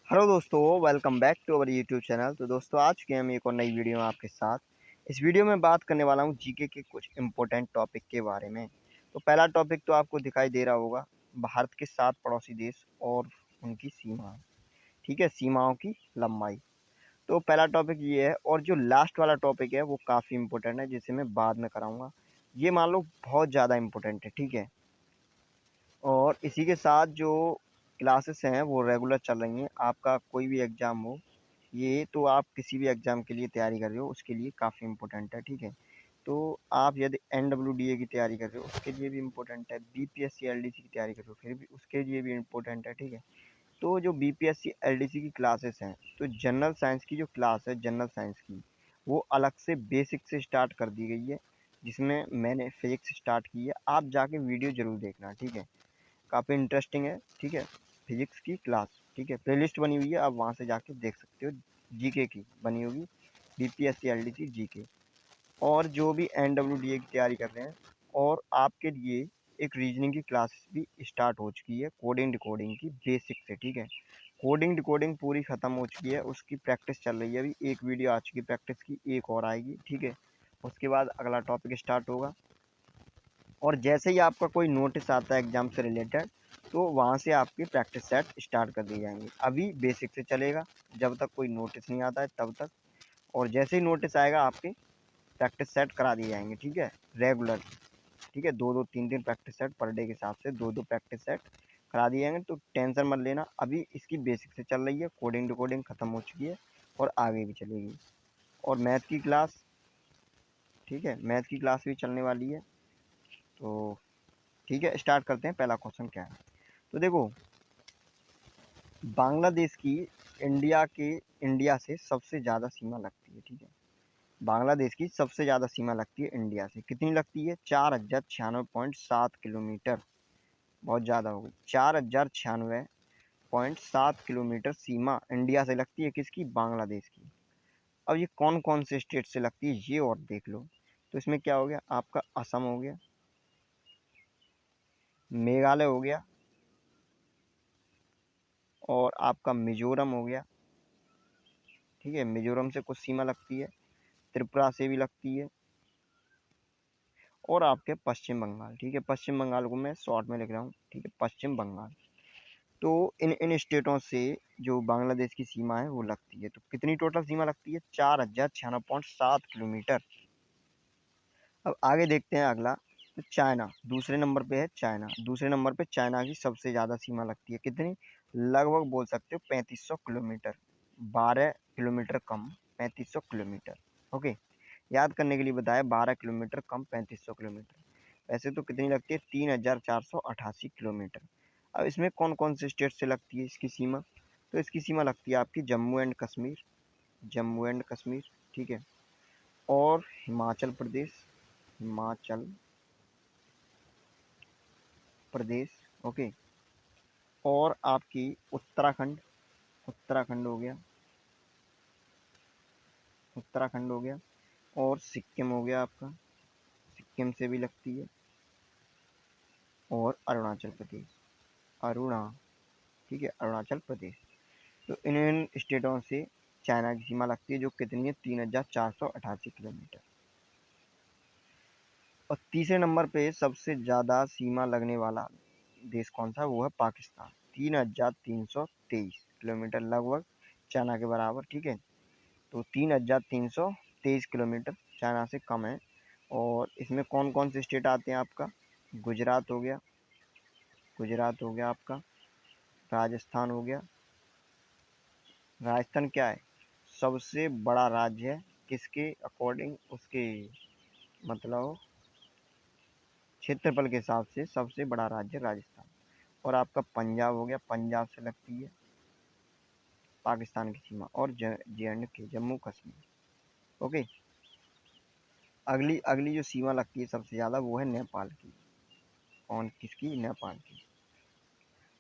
Hello दोस्तों, welcome back to our YouTube channel. तो दोस्तों, आज के हम एक और नई वीडियो में आपके साथ। इस वीडियो में बात करने वाला हूं जीके के कुछ इंपॉर्टेंट टॉपिक के बारे में। तो पहला टॉपिक तो आपको दिखाई दे रहा होगा, भारत के 7 पड़ोसी देश और उनकी सीमा। ठीक है, सीमाओं की लंबाई। तो पहला टॉपिक ये है, और जो लास्ट वाला टॉपिक है वो काफ़ी इंपॉर्टेंट है, जिसे मैं बाद में कराऊंगा। ये मान लो बहुत ज़्यादा इंपॉर्टेंट है, ठीक है। और इसी के साथ जो क्लासेस हैं वो रेगुलर चल रही हैं। आपका कोई भी एग्ज़ाम हो, ये तो आप किसी भी एग्ज़ाम के लिए तैयारी कर रहे हो उसके लिए काफ़ी इम्पोर्टेंट है, ठीक है। तो आप यदि एनडब्ल्यूडीए की तैयारी कर रहे हो उसके लिए भी इम्पोर्टेंट है, बीपीएससी एलडीसी की तैयारी कर रहे हो फिर भी उसके लिए भी इम्पोर्टेंट है, ठीक है। तो जो बीपीएससी एलडीसी की क्लासेस हैं, तो जनरल साइंस की जो क्लास है जनरल साइंस की, वो अलग से बेसिक से स्टार्ट कर दी गई है, जिसमें मैंने फिजिक्स स्टार्ट की है। आप जाके वीडियो ज़रूर देखना, ठीक है। काफ़ी इंटरेस्टिंग है, ठीक है। फिजिक्स की क्लास, ठीक है। प्लेलिस्ट बनी हुई है, आप वहाँ से जाके देख सकते हो। जीके की बनी होगी, बीपीएससी एलडीसी जीके। और जो भी एनडब्ल्यूडीए की तैयारी कर रहे हैं, और आपके लिए एक रीजनिंग की क्लास भी स्टार्ट हो चुकी है, कोडिंग डिकोडिंग की बेसिक से, ठीक है। कोडिंग डिकोडिंग पूरी ख़त्म हो चुकी है, उसकी प्रैक्टिस चल रही है। अभी एक वीडियो आ चुकी है प्रैक्टिस की, एक और आएगी, ठीक है। उसके बाद अगला टॉपिक स्टार्ट होगा। और जैसे ही आपका कोई नोटिस आता है एग्ज़ाम से रिलेटेड, तो वहाँ से आपकी प्रैक्टिस सेट स्टार्ट कर दी जाएंगी। अभी बेसिक से चलेगा, जब तक कोई नोटिस नहीं आता है तब तक। और जैसे ही नोटिस आएगा आपकी प्रैक्टिस सेट करा दिए जाएंगे, ठीक है, रेगुलर। ठीक है, दो दो तीन तीन प्रैक्टिस सेट पर डे के हिसाब से दो दो प्रैक्टिस सेट करा दिए जाएंगे। तो टेंशन मत लेना, अभी इसकी बेसिक से चल रही है, कोडिंग डिकोडिंग ख़त्म हो चुकी है और आगे भी चलेगी। और मैथ की क्लास, ठीक है, मैथ की क्लास भी चलने वाली है। तो ठीक है, स्टार्ट करते हैं। पहला क्वेश्चन क्या है, तो देखो, बांग्लादेश की इंडिया से सबसे ज़्यादा सीमा लगती है, ठीक है। बांग्लादेश की सबसे ज़्यादा सीमा लगती है इंडिया से। कितनी लगती है? 4096.7 किलोमीटर। बहुत ज़्यादा हो गई। 4096.7 किलोमीटर सीमा इंडिया से लगती है, किसकी? बांग्लादेश की। अब ये कौन कौन से स्टेट से लगती है ये और देख लो। तो इसमें क्या हो गया आपका? असम हो गया, मेघालय हो गया, और आपका मिजोरम हो गया, ठीक है। मिजोरम से कुछ सीमा लगती है, त्रिपुरा से भी लगती है, और आपके पश्चिम बंगाल, ठीक है। पश्चिम बंगाल को मैं शॉर्ट में लिख रहा हूँ, ठीक है, पश्चिम बंगाल। तो इन इन स्टेटों से जो बांग्लादेश की सीमा है वो लगती है। तो कितनी टोटल सीमा लगती है? 4096.7 किलोमीटर। अब आगे देखते हैं अगला। तो चाइना दूसरे नंबर पे है। दूसरे नंबर पे चाइना की सबसे ज़्यादा सीमा लगती है। कितनी? लगभग बोल सकते हो 3500 किलोमीटर। 12 किलोमीटर कम, 3500 किलोमीटर। ओके, याद करने के लिए बताया, 12 किलोमीटर कम 3500 किलोमीटर। वैसे तो कितनी लगती है? 3488 किलोमीटर। अब इसमें कौन कौन से स्टेट से लगती है इसकी सीमा? तो इसकी सीमा लगती है आपकी जम्मू एंड कश्मीर, जम्मू एंड कश्मीर, ठीक है, और हिमाचल प्रदेश, हिमाचल प्रदेश, ओके, और आपकी उत्तराखंड, उत्तराखंड हो गया, उत्तराखंड हो गया, और सिक्किम हो गया आपका, सिक्किम से भी लगती है, और अरुणाचल प्रदेश, अरुणा, ठीक है, अरुणाचल प्रदेश। तो इन स्टेटों से चाइना की सीमा लगती है, जो कितनी है? 3488 किलोमीटर। और तीसरे नंबर पे सबसे ज़्यादा सीमा लगने वाला देश कौन सा? वो है पाकिस्तान। 3323 किलोमीटर, लगभग चाइना के बराबर, ठीक है। तो 3323 किलोमीटर चाइना से कम है। और इसमें कौन कौन से स्टेट आते हैं आपका? गुजरात हो गया, गुजरात हो गया आपका, राजस्थान हो गया। राजस्थान क्या है? सबसे बड़ा राज्य है, किसके अकॉर्डिंग? उसके मतलब क्षेत्रफल के हिसाब से सबसे बड़ा राज्य राजस्थान। और आपका पंजाब हो गया, पंजाब से लगती है पाकिस्तान की सीमा, और जे एंड के, जम्मू कश्मीर। ओके, अगली अगली जो सीमा लगती है सबसे ज़्यादा, वो है नेपाल की। कौन? किसकी? नेपाल की।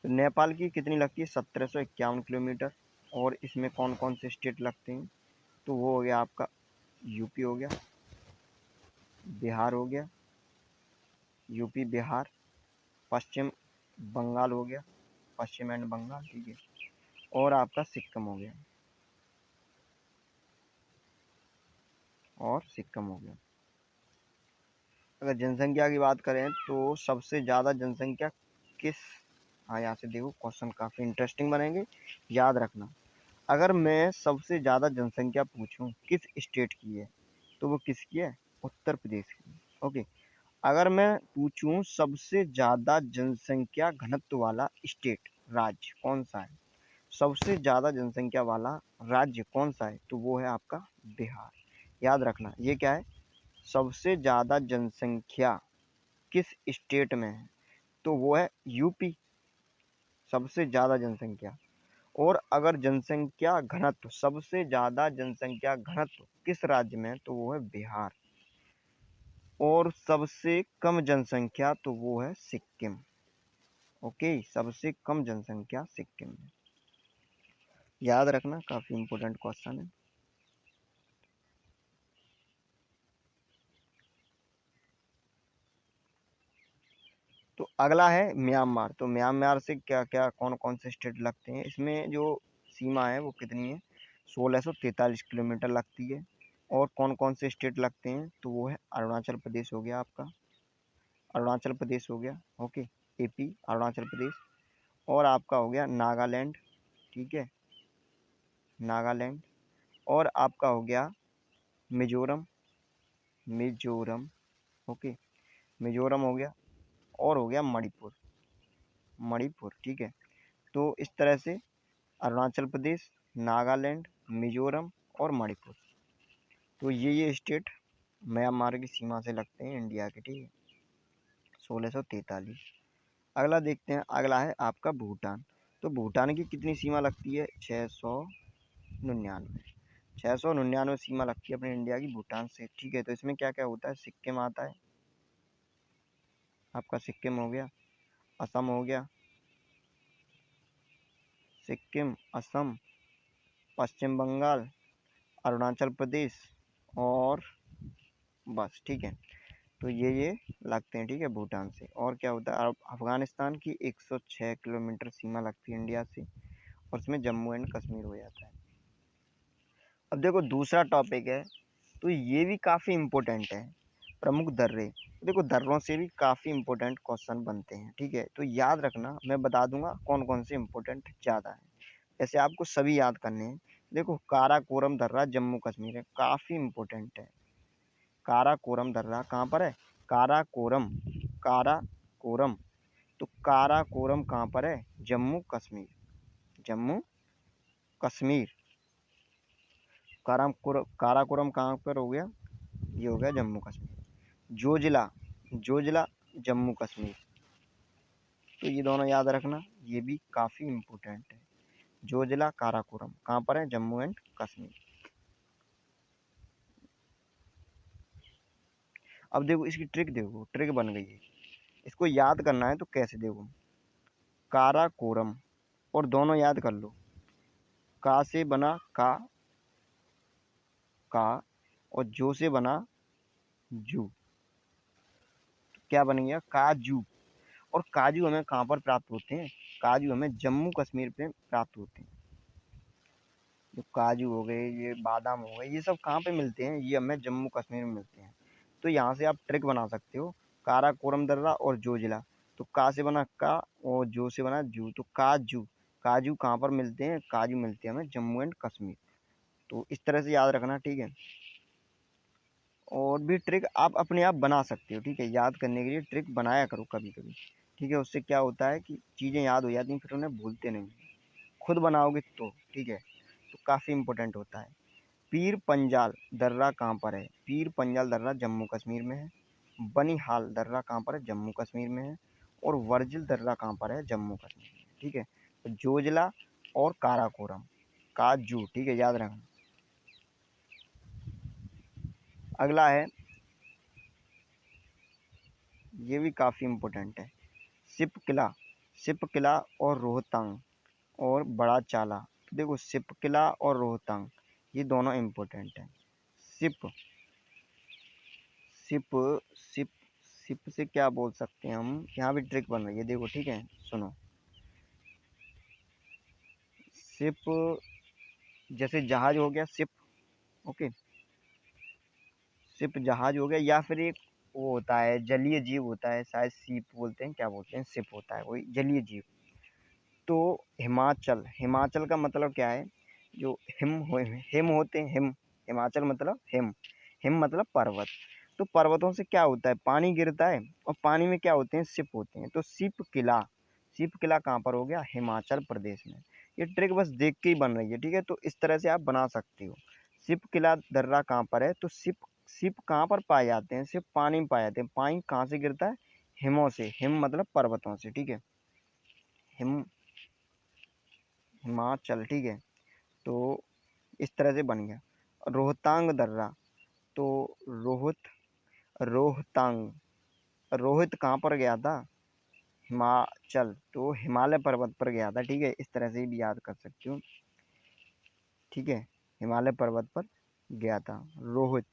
तो नेपाल की कितनी लगती है? 1751 किलोमीटर। और इसमें कौन कौन से स्टेट लगते हैं? तो वो हो गया आपका यूपी हो गया, बिहार हो गया, यूपी बिहार, पश्चिम बंगाल हो गया, पश्चिम एंड बंगाल, ठीक है, और आपका सिक्किम हो गया, और सिक्किम हो गया। अगर जनसंख्या की बात करें तो सबसे ज़्यादा जनसंख्या किस, हाँ यहाँ से देखो क्वेश्चन काफ़ी इंटरेस्टिंग बनेंगे, याद रखना। अगर मैं सबसे ज़्यादा जनसंख्या पूछूं किस स्टेट की है, तो वो किसकी है, उत्तर प्रदेश की। ओके। अगर मैं पूछूं सबसे ज़्यादा जनसंख्या घनत्व वाला स्टेट, राज्य कौन सा है, सबसे ज़्यादा जनसंख्या वाला राज्य कौन सा है, तो वो है आपका बिहार। याद रखना ये क्या है, सबसे ज़्यादा जनसंख्या किस स्टेट में है, तो वो है यूपी, सबसे ज़्यादा जनसंख्या। और अगर जनसंख्या घनत्व, सबसे ज़्यादा जनसंख्या घनत्व किस राज्य में है, तो वो है बिहार। और सबसे कम जनसंख्या, तो वो है सिक्किम। ओके, सबसे कम जनसंख्या सिक्किम में। याद रखना, काफ़ी इंपॉर्टेंट क्वेश्चन है। तो अगला है म्यांमार। तो म्यांमार से क्या क्या कौन कौन से स्टेट लगते हैं, इसमें जो सीमा है वो कितनी है, 1643 किलोमीटर लगती है। और कौन कौन से स्टेट लगते हैं, तो वो है अरुणाचल प्रदेश हो गया आपका, अरुणाचल प्रदेश हो गया। Okay, AP, Arunachal Pradesh. और आपका हो गया नागालैंड, ठीक है, नागालैंड। और आपका हो गया मिजोरम, मिजोरम। ओके, मिजोरम हो गया। और हो गया मणिपुर, मणिपुर, ठीक है। तो इस तरह से अरुणाचल प्रदेश, नागालैंड, मिजोरम और मणिपुर, तो ये स्टेट म्यांमार की सीमा से लगते हैं इंडिया के, ठीक है, 1643। अगला देखते हैं, अगला है आपका भूटान। तो भूटान की कितनी सीमा लगती है, 699, 699 सीमा लगती है अपने इंडिया की भूटान से, ठीक है। तो इसमें क्या क्या होता है, सिक्किम आता है आपका, सिक्किम हो गया, असम हो गया, सिक्किम, असम, पश्चिम बंगाल, अरुणाचल प्रदेश और बस, ठीक है। तो ये लगते हैं, ठीक है, भूटान से। और क्या होता है, अफगानिस्तान की 106 किलोमीटर सीमा लगती है इंडिया से, और उसमें जम्मू एंड कश्मीर हो जाता है। अब देखो दूसरा टॉपिक है, तो ये भी काफ़ी इम्पोर्टेंट है, प्रमुख दर्रे। देखो दर्रों से भी काफ़ी इम्पोर्टेंट क्वेश्चन बनते हैं, ठीक है। तो याद रखना, मैं बता दूंगा कौन कौन से इम्पोर्टेंट ज़्यादा है, ऐसे आपको सभी याद करने हैं। देखो काराकोरम दर्रा जम्मू कश्मीर है, काफ़ी इम्पोर्टेंट है। काराकोरम दर्रा कहाँ पर है, काराकोरम, काराकोरम। तो काराकोरम कहाँ पर है, जम्मू कश्मीर, जम्मू कश्मीर। काराकोरम कहाँ पर हो गया, ये हो गया जम्मू कश्मीर। जोजिला, जोजिला जम्मू कश्मीर। तो ये दोनों याद रखना, ये भी काफ़ी इम्पोर्टेंट है। जोजिला, काराकोरम कहाँ पर है, जम्मू एंड कश्मीर। अब देखो इसकी ट्रिक, देखो ट्रिक बन गई है, इसको याद करना है तो कैसे, देखो काराकोरम, और दोनों याद कर लो, का से बना का, और जो से बना जू, तो क्या बन गया, काजू। और काजू हमें कहाँ पर प्राप्त होते हैं, काजू हमें जम्मू कश्मीर पे प्राप्त होते हैं। जो काजू हो गए, ये बादाम हो गए, ये सब कहाँ पे मिलते हैं, ये हमें जम्मू कश्मीर में मिलते हैं। तो यहाँ से आप ट्रिक बना सकते हो, काराकोरम दर्रा और जोजिला। तो का से बना का, और जो से बना जू, तो काजू, काजू कहाँ पर मिलते हैं, काजू मिलते हैं हमें जम्मू एंड कश्मीर। तो इस तरह से याद रखना, ठीक है। और भी ट्रिक आप अपने आप बना सकते हो, ठीक है, याद करने के लिए ट्रिक बनाया करो कभी कभी, ठीक है। उससे क्या होता है कि चीज़ें याद हो जाती हैं, फिर उन्हें भूलते नहीं, खुद बनाओगे तो, ठीक है। तो काफ़ी इंपॉर्टेंट होता है। पीर पंजाल दर्रा कहाँ पर है, पीर पंजाल दर्रा जम्मू कश्मीर में है। बनिहाल दर्रा कहाँ पर है, जम्मू कश्मीर में है। और वर्जिल दर्रा कहाँ पर है, जम्मू कश्मीर में, ठीक है। तो जोजिला और काराकोरम, काजू, ठीक है, याद रखना। अगला है, ये भी काफ़ी इम्पोर्टेंट है, सिप किला, सिप किला और रोहतांग और बड़ा चाला। तो देखो सिप किला और रोहतांग, ये दोनों इम्पोर्टेंट हैं। सिप, सिप, सिप, सिप से क्या बोल सकते हैं हम, यहाँ भी ट्रिक बन रही है, देखो, ठीक है, सुनो। शिप जैसे जहाज हो गया शिप, ओके, शिप जहाज हो गया, या फिर एक वो होता है जलीय जीव होता है, शायद सीप बोलते हैं, क्या बोलते हैं, शिप होता है वही जलीय जीव। तो हिमाचल, हिमाचल का मतलब क्या है, जो हिम होते हैं, हिम, हिमाचल मतलब हिम, हिम मतलब पर्वत। तो पर्वतों से क्या होता है, पानी गिरता है, और पानी में क्या होते हैं, शिप होते हैं। तो शिप किला, शिप किला कहाँ पर हो गया, हिमाचल प्रदेश में। ये ट्रिक बस देख के ही बन रही है, ठीक है। तो इस तरह से आप बना सकते हो। शिप किला दर्रा कहाँ पर है, तो शिप, शिप कहाँ पर पाए जाते हैं, सिर्फ पानी में पाए जाते हैं। पानी कहाँ से गिरता है, हिमों से, हिम मतलब पर्वतों से, ठीक है, हिम, हिमाचल, ठीक है। तो इस तरह से बन गया। रोहतांग दर्रा, तो रोहत, रोहतांग, रोहित कहाँ पर गया था, हिमाचल, तो हिमालय पर्वत पर गया था, ठीक है। इस तरह से भी याद कर सकते हो, ठीक है, हिमालय पर्वत पर गया था रोहित,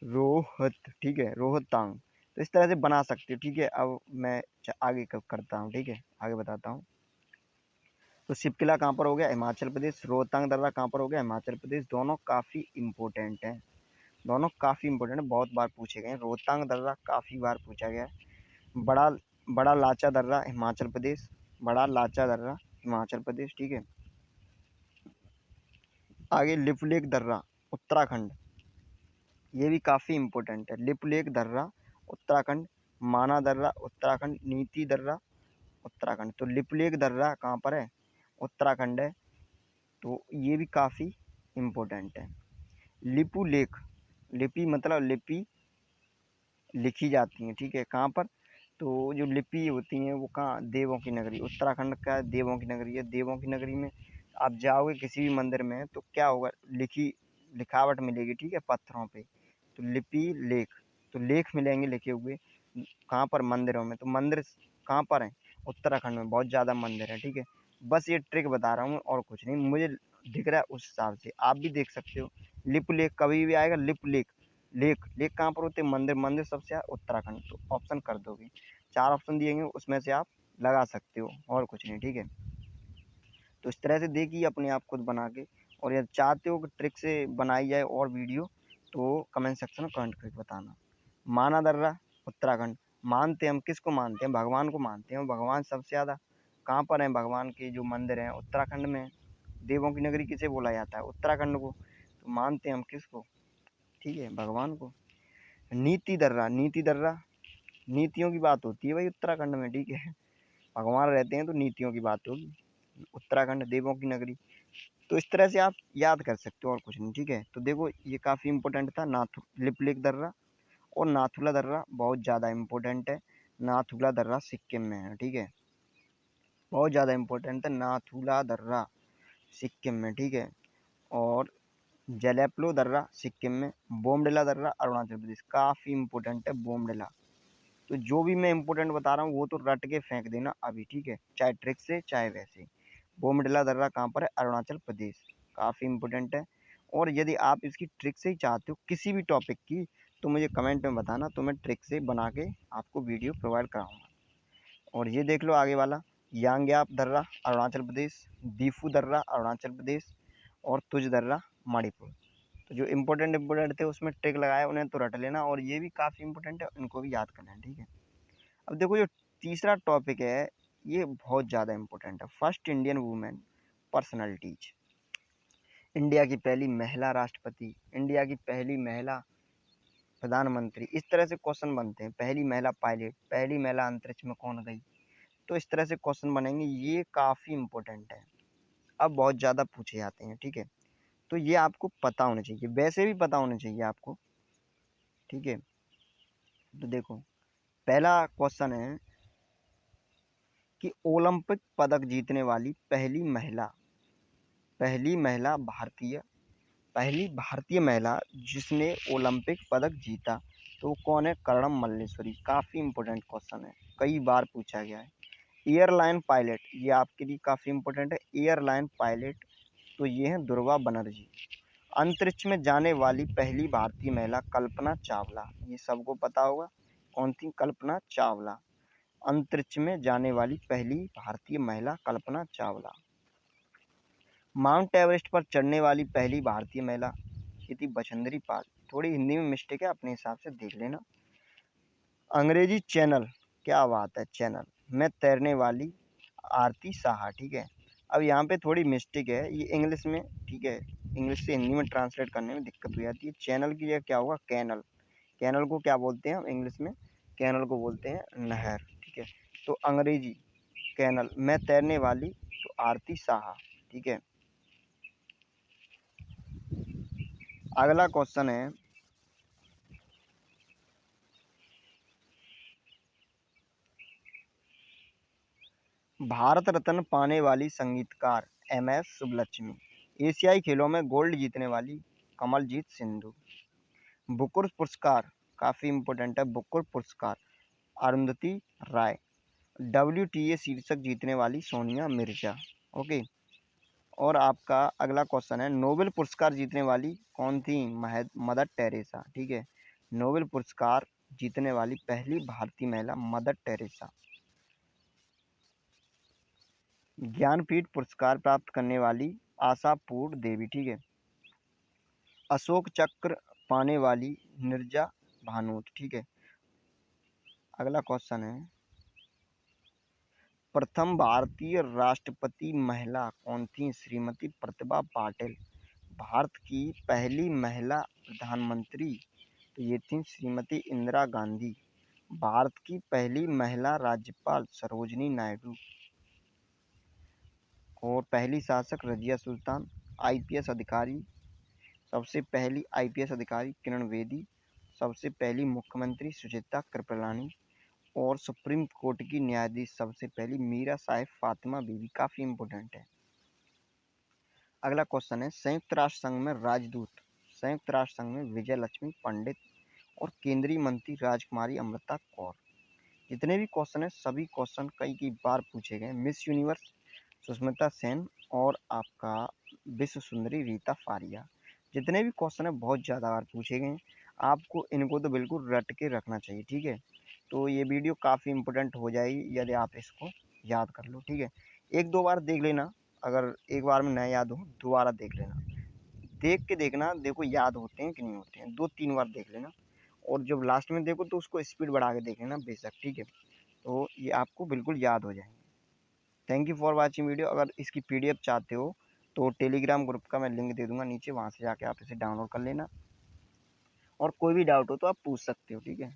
रोहत, ठीक है, रोहतांग। तो इस तरह से बना सकते हो, ठीक है। अब मैं आगे करता हूँ, ठीक है, आगे बताता हूँ। तो शिपकिला कहाँ पर हो गया, हिमाचल प्रदेश। रोहतांग दर्रा कहाँ पर हो गया, हिमाचल प्रदेश। दोनों काफ़ी इंपॉर्टेंट हैं, दोनों काफ़ी इंपॉर्टेंट है, बहुत बार पूछे गए हैं। रोहतांग दर्रा काफ़ी बार पूछा गया है। बड़ा, बड़ा लाचा दर्रा हिमाचल प्रदेश, बड़ा लाचा दर्रा हिमाचल प्रदेश, ठीक है। आगे लिपुलेख दर्रा उत्तराखंड, ये भी काफ़ी इंपॉर्टेंट है। लिपुलेख दर्रा उत्तराखंड, माना दर्रा उत्तराखंड, नीति दर्रा उत्तराखंड। तो लिपुलेख दर्रा कहाँ पर है, उत्तराखंड है। तो ये भी काफ़ी इम्पोर्टेंट है। लिपु लेख, लिपि मतलब लिपि लिखी जाती हैं, ठीक है, कहाँ पर, तो जो लिपि होती हैं वो कहाँ, देवों की नगरी, उत्तराखंड का देवों की नगरी है। देवों की नगरी में आप जाओगे किसी भी मंदिर में तो क्या होगा, लिखावट मिलेगी, ठीक है, पत्थरों पे। तो लिपि लेख, तो लेख मिलेंगे लिखे हुए कहाँ पर, मंदिरों में। तो मंदिर कहाँ पर हैं, उत्तराखंड में बहुत ज़्यादा मंदिर है, ठीक है। बस ये ट्रिक बता रहा हूँ और कुछ नहीं, मुझे दिख रहा है उस हिसाब से आप भी देख सकते हो। लिप लेख कभी भी आएगा, लिप लेख, लेख, लेख कहाँ पर होते हैं, मंदिर, मंदिर सबसे उत्तराखंड। तो ऑप्शन कर दोगे, 4 ऑप्शन दिएंगे उसमें से आप लगा सकते हो, और कुछ नहीं, ठीक है। तो इस तरह से देखिए अपने आप खुद बना के, और यदि चाहते हो कि ट्रिक से बनाई जाए और वीडियो, तो कमेंट सेक्शन में कमेंट करके बताना। माना दर्रा उत्तराखंड, मानते हम किसको मानते हैं, भगवान को मानते हैं। भगवान सबसे ज़्यादा कहाँ पर हैं, भगवान के जो मंदिर हैं उत्तराखंड में। देवों की नगरी किसे बोला जाता है, उत्तराखंड को। तो मानते हैं हम किसको, ठीक है, भगवान को। नीति दर्रा, नीति दर्रा, नीतियों की बात होती है भाई उत्तराखंड में, ठीक है। भगवान रहते हैं तो नीतियों की बात होगी। उत्तराखंड देवों की नगरी। तो इस तरह से आप याद कर सकते हो, और कुछ नहीं, ठीक है। तो देखो ये काफ़ी इंपॉर्टेंट था, लिपलेख दर्रा और नाथुला दर्रा बहुत ज़्यादा इंपॉर्टेंट है। नाथुला दर्रा सिक्किम में है, ठीक है, बहुत ज़्यादा इंपॉर्टेंट है नाथुला दर्रा सिक्किम में, ठीक है। और जलेपलो दर्रा सिक्किम में, बोमडिला दर्रा अरुणाचल प्रदेश, काफ़ी इंपॉर्टेंट है बोमडिला। तो जो भी मैं इंपॉर्टेंट बता रहा हूँ वो तो रट के फेंक देना अभी, ठीक है, चाहे ट्रिक से चाहे वैसे। बोमडिला दर्रा कहाँ पर है, अरुणाचल प्रदेश, काफ़ी इंपॉर्टेंट है। और यदि आप इसकी ट्रिक से ही चाहते हो किसी भी टॉपिक की, तो मुझे कमेंट में बताना, तो मैं ट्रिक से बना के आपको वीडियो प्रोवाइड कराऊंगा। और ये देख लो आगे वाला, यांग्याप दर्रा अरुणाचल प्रदेश, दीफू दर्रा अरुणाचल प्रदेश, और तुज दर्रा मणिपुर। तो जो इंपॉर्टेंट थे उसमें ट्रिक लगाया, उन्हें तो रट लेना, और ये भी काफ़ी इंपॉर्टेंट है, उनको भी याद करना है, ठीक है। अब देखो जो तीसरा टॉपिक है ये बहुत ज़्यादा इंपॉर्टेंट है, first Indian women personalities. India की पहली महिला राष्ट्रपति, इंडिया की पहली महिला प्रधानमंत्री, इस तरह से क्वेश्चन बनते हैं। पहली महिला पायलट, पहली महिला अंतरिक्ष में कौन गई, तो इस तरह से क्वेश्चन बनेंगे, ये काफ़ी इंपॉर्टेंट है, अब बहुत ज़्यादा पूछे जाते हैं, ठीक है। तो ये आपको पता होना चाहिए, वैसे भी पता होना चाहिए आपको, ठीक है। तो देखो पहला क्वेश्चन है कि ओलंपिक पदक जीतने वाली पहली महिला भारतीय, पहली भारतीय महिला जिसने ओलंपिक पदक जीता, तो वो कौन है, कर्णम मल्लेश्वरी। काफ़ी इंपॉर्टेंट क्वेश्चन है, कई बार पूछा गया है। एयरलाइन पायलट, ये आपके लिए काफ़ी इंपॉर्टेंट है, एयरलाइन पायलट, तो ये है दुर्गा बनर्जी। अंतरिक्ष में जाने वाली पहली भारतीय महिला कल्पना चावला, ये सबको पता होगा, कौन थी, कल्पना चावला। अंतरिक्ष में जाने वाली पहली भारतीय महिला कल्पना चावला। माउंट एवरेस्ट पर चढ़ने वाली पहली भारतीय महिला ये थी बछेंद्री पाल। थोड़ी हिंदी में मिस्टेक है, अपने हिसाब से देख लेना। अंग्रेजी चैनल, क्या बात है, चैनल में तैरने वाली आरती साहा। ठीक है, अब यहाँ पे थोड़ी मिस्टेक है, ये इंग्लिश में, ठीक है, इंग्लिश से हिंदी में ट्रांसलेट करने में दिक्कत हो जाती है। चैनल की जगह क्या होगा, कैनल। कैनल को क्या बोलते हैं हम इंग्लिश में, कैनल को बोलते हैं नहर। ठीक है, तो अंग्रेजी कैनल में तैरने वाली तो आरती साहा। ठीक है, अगला क्वेश्चन है, भारत रत्न पाने वाली संगीतकार एमएस सुब्बलक्ष्मी। एशियाई खेलों में गोल्ड जीतने वाली कमलजीत सिंधु। बुकर पुरस्कार, काफी इंपॉर्टेंट है बुकर पुरस्कार, अरुंधति राय। WTA शीर्षक जीतने वाली सोनिया मिर्जा। ओके, और आपका अगला क्वेश्चन है, नोबेल पुरस्कार जीतने वाली कौन थी, मदर टेरेसा। ठीक है, नोबेल पुरस्कार जीतने वाली पहली भारतीय महिला मदर टेरेसा। ज्ञानपीठ पुरस्कार प्राप्त करने वाली आशापूर्ण देवी। ठीक है, अशोक चक्र पाने वाली नीरजा भानोट। ठीक है, अगला क्वेश्चन है, प्रथम भारतीय राष्ट्रपति महिला कौन थी, श्रीमती प्रतिभा पाटिल। भारत की पहली महिला प्रधानमंत्री तो ये थी श्रीमती इंदिरा गांधी। भारत की पहली महिला राज्यपाल सरोजनी नायडू। और पहली शासक रजिया सुल्तान। आईपीएस अधिकारी, सबसे पहली आईपीएस अधिकारी किरण बेदी। सबसे पहली मुख्यमंत्री सुचेता कृपलानी। और सुप्रीम कोर्ट की न्यायाधीश सबसे पहली मीरा साहिब फातिमा बीबी। काफी इंपोर्टेंट है। अगला क्वेश्चन है, संयुक्त राष्ट्र संघ में राजदूत, संयुक्त राष्ट्र संघ में विजय लक्ष्मी पंडित और केंद्रीय मंत्री राजकुमारी अमृता कौर। जितने भी क्वेश्चन है सभी क्वेश्चन कई बार पूछे गए। मिस यूनिवर्स सुष्मिता सेन और आपका विश्व सुंदरी रीता फारिया। जितने भी क्वेश्चन है बहुत ज़्यादा बार पूछे गए, आपको इनको तो बिल्कुल रट के रखना चाहिए। ठीक है, तो ये वीडियो काफ़ी इंपॉर्टेंट हो जाएगी यदि आप इसको याद कर लो। ठीक है, एक दो बार देख लेना, अगर एक बार में न याद हो दोबारा देख लेना। देख के देखना, देखो याद होते हैं कि नहीं होते हैं, 2-3 बार देख लेना। और जब लास्ट में देखो तो उसको स्पीड बढ़ा के देख लेना बेशक। ठीक है, तो ये आपको बिल्कुल याद हो जाएंगे। Thank you for watching video. अगर इसकी पीडीएफ चाहते हो तो टेलीग्राम ग्रुप का मैं लिंक दे दूंगा नीचे, वहाँ से जाके आप इसे डाउनलोड कर लेना। और कोई भी डाउट हो तो आप पूछ सकते हो। ठीक है।